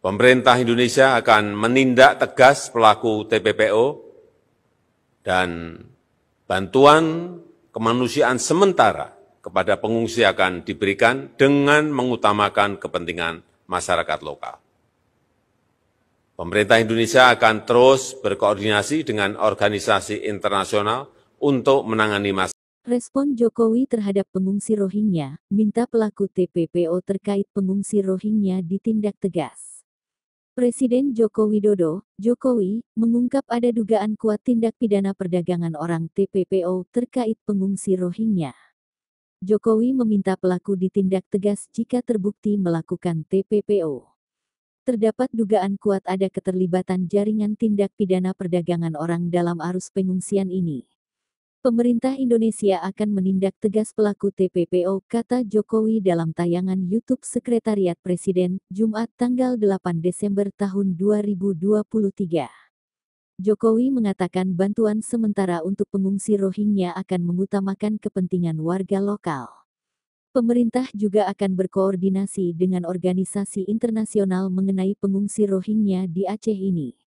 Pemerintah Indonesia akan menindak tegas pelaku TPPO dan bantuan kemanusiaan sementara kepada pengungsi akan diberikan dengan mengutamakan kepentingan masyarakat lokal. Pemerintah Indonesia akan terus berkoordinasi dengan organisasi internasional untuk menangani masalah. Respon Jokowi terhadap pengungsi Rohingya, minta pelaku TPPO terkait pengungsi Rohingya ditindak tegas. Presiden Joko Widodo, Jokowi, mengungkap ada dugaan kuat tindak pidana perdagangan orang TPPO terkait pengungsi Rohingya. Jokowi meminta pelaku ditindak tegas jika terbukti melakukan TPPO. Terdapat dugaan kuat ada keterlibatan jaringan tindak pidana perdagangan orang dalam arus pengungsian ini. Pemerintah Indonesia akan menindak tegas pelaku TPPO, kata Jokowi dalam tayangan YouTube Sekretariat Presiden, Jumat tanggal 8 Desember tahun 2023. Jokowi mengatakan bantuan sementara untuk pengungsi Rohingya akan mengutamakan kepentingan warga lokal. Pemerintah juga akan berkoordinasi dengan organisasi internasional mengenai pengungsi Rohingya di Aceh ini.